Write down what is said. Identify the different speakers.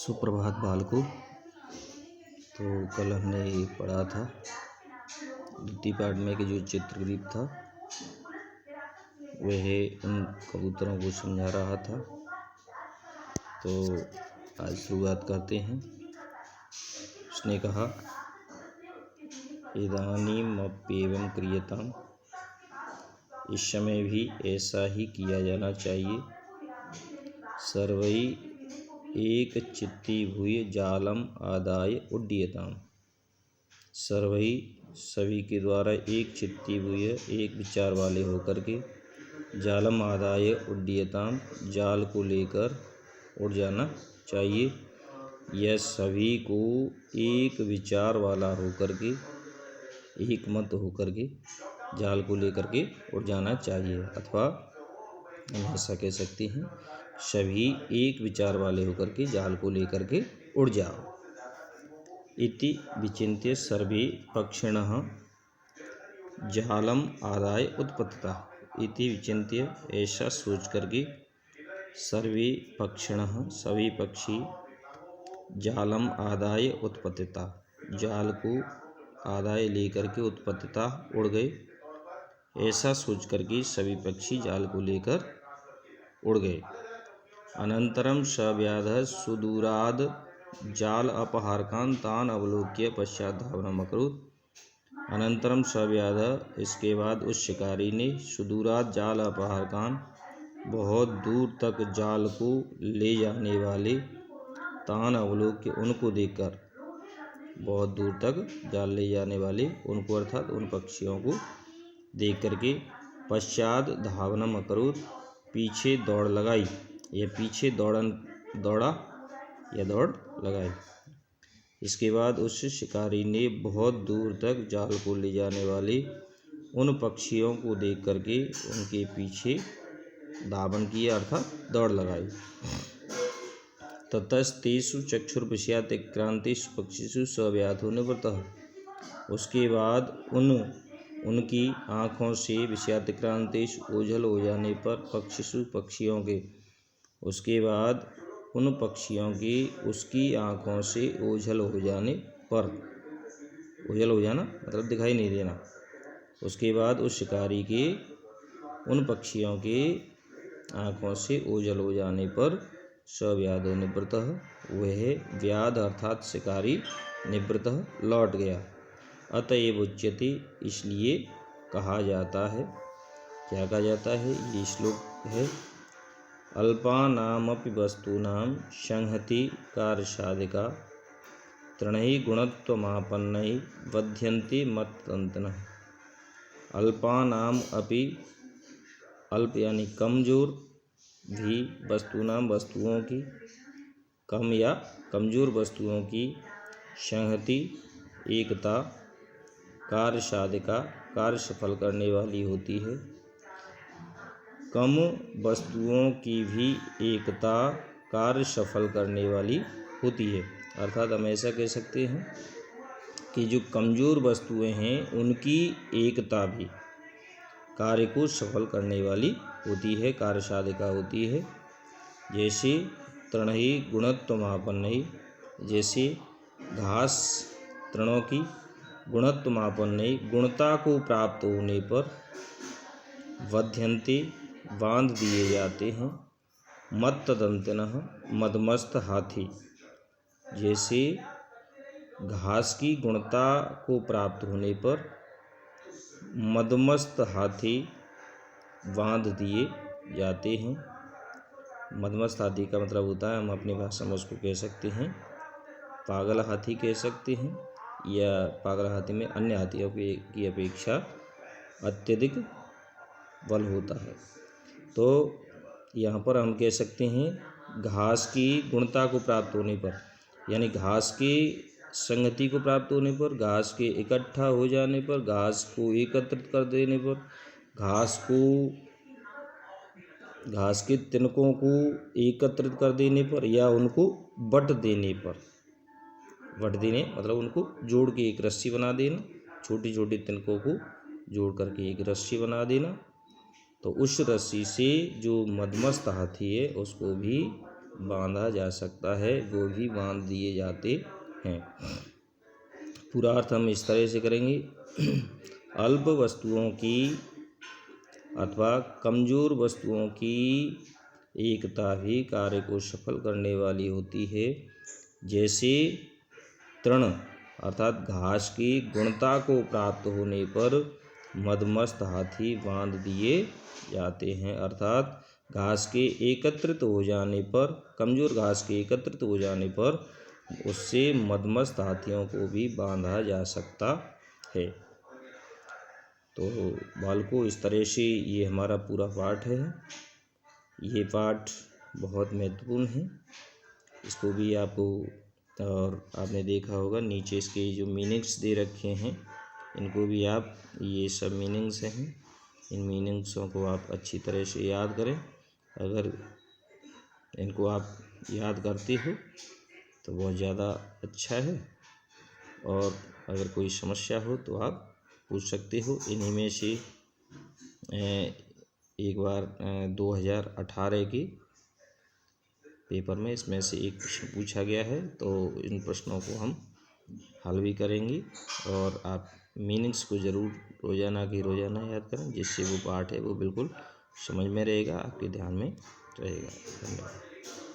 Speaker 1: सुप्रभात बालकों। तो कल हमने पढ़ा था द्वितीय पाठ में कि जो चित्रग्रीव था वह उन कबूतरों को समझा रहा था। तो आज शुरुआत करते हैं। उसने कहा इदानीमप्येवं क्रियताम्, इस समय भी ऐसा ही किया जाना चाहिए। सर्वै एक चित्ती भूय जालम आदाय उड्डीयताम्, सर्वै सभी के द्वारा एक चित्ती भूय एक विचार वाले होकर के जालम आदाय उड्डीयताम्, जाल को लेकर उड़ जाना चाहिए। यह सभी को एक विचार वाला होकर के एक मत होकर के जाल को लेकर के उड़ जाना चाहिए, अथवा हम ऐसा कह सकते हैं सभी एक विचार वाले होकर के जाल को लेकर के उड़ जाओ। इति विचिन्त्य सर्वे पक्षिणः जालम आदाय उत्पततः। इति विचिन्त्य ऐसा सोच करके सर्वे पक्षिणः सभी पक्षी जालम आदाय उत्पततः जाल को आदाय लेकर के उत्पततः उड़ गए। ऐसा सोच करके सभी पक्षी जाल को लेकर उड़ गए। अनंतरम सव्याधः सुदूराद जाल अपहारकान् तान् अवलोक्य पश्चात् धावनम् अकरोत्। अनंतरम सव्याधः इसके बाद उस शिकारी ने सुदूराद जाल अपहारकान् बहुत दूर तक जाल को ले जाने वाले तान् अवलोक्य उनको देखकर, बहुत दूर तक जाल ले जाने वाले उनको अर्थात उन पक्षियों को देख करके पश्चात धावनम अकरोत् पीछे दौड़ लगाई, यह पीछे दौड़ा या दौड़ लगाई। इसके बाद उस शिकारी ने बहुत दूर तक जाल को ले जाने वाले उन पक्षियों को देख करके उनके पीछे धावन किया अर्थात दौड़ लगाई। ततस्तेषु चक्षुर्विषयातिक्रांतेषु पक्षिषु सव्याधो निवृत्तः। उसके बाद उनकी आँखों से विषयातिक्रांतेषु ओझल हो जाने पर पक्षिषु पक्षियों के, उसके बाद उन पक्षियों की उसकी आँखों से ओझल हो जाने पर, ओझल हो जाना मतलब दिखाई नहीं देना। उसके बाद उस शिकारी के उन पक्षियों के आँखों से ओझल हो जाने पर सव्याधो निवृत्तः वह व्याध अर्थात शिकारी निवृत्तः लौट गया। अतएव उच्यते इसलिए कहा जाता है, क्या कहा जाता है, ये श्लोक है। अल्पानामपि वस्तूनां संहति कार्यसाधिका तृणैः गुणत्वमापन्नैः बध्यन्ते मत्तदन्तिनः। अल्पानाम अपि, अल्प यानी कमजोर, भी वस्तूनां वस्तुओं की, कम या कमजोर वस्तुओं की, संहति एकता, कार्य साधिका कार्य सफल करने वाली होती है। कम वस्तुओं की भी एकता कार्य सफल करने वाली होती है। अर्थात हम ऐसा कह सकते हैं कि जो कमजोर वस्तुएं हैं उनकी एकता भी कार्य को सफल करने वाली होती है, कार्य साधिका होती है। जैसे तृणहि गुणत्वमापन्नैः, जैसे घास तृणों की गुणत्वमापन्नैः गुणता को प्राप्त होने पर बध्यन्ते बांध दिए जाते हैं। मत्तदन्तिनः मदमस्त हाथी, जैसे घास की गुणता को प्राप्त होने पर मदमस्त हाथी बांध दिए जाते हैं। मदमस्त हाथी का मतलब होता है, हम अपनी भाषा में उसको कह सकते हैं पागल हाथी कह सकते हैं, या पागल हाथी में अन्य हाथियों की अपेक्षा अत्यधिक बल होता है। तो यहाँ पर हम कह सकते हैं घास की गुणता को प्राप्त होने पर, यानी घास की संगति को प्राप्त होने पर, घास के इकट्ठा हो जाने पर, घास को एकत्रित कर देने पर, घास के तिनकों को एकत्रित कर देने पर, या उनको बट देने पर, बट देने मतलब उनको जोड़ के एक रस्सी बना देना, छोटी छोटी तिनकों को जोड़ करके एक रस्सी बना देना। तो उस रस्सी से जो मदमस्त हाथी है उसको भी बांधा जा सकता है वो भी बांध दिए जाते हैं। पूरा अर्थ हम इस तरह से करेंगे। अल्प वस्तुओं की अथवा कमजोर वस्तुओं की एकता भी कार्य को सफल करने वाली होती है। जैसे तृण अर्थात घास की गुणता को प्राप्त होने पर मदमस्त हाथी बांध दिए जाते हैं। अर्थात घास के एकत्रित हो जाने पर, कमजोर घास के एकत्रित हो जाने पर उससे मदमस्त हाथियों को भी बांधा जा सकता है। तो बालकों, इस तरह से ये हमारा पूरा पाठ है। ये पाठ बहुत महत्वपूर्ण है। इसको भी आपको, और आपने देखा होगा नीचे इसके जो मीनिंग्स दे रखे हैं इनको भी आप, ये सब मीनिंग्स हैं, इन मीनिंग्सों को आप अच्छी तरह से याद करें। अगर इनको आप याद करते हो तो बहुत ज़्यादा अच्छा है। और अगर कोई समस्या हो तो आप पूछ सकते हो। इन्हीं में से एक बार 2018 के पेपर में इसमें से एक प्रश्न पूछा गया है, तो इन प्रश्नों को हम हल भी करेंगे। और आप मीनिंग्स को ज़रूर रोज़ाना की रोज़ाना याद करें, जिससे वो पाठ है वो बिल्कुल समझ में रहेगा, आपके ध्यान में रहेगा। धन्यवाद।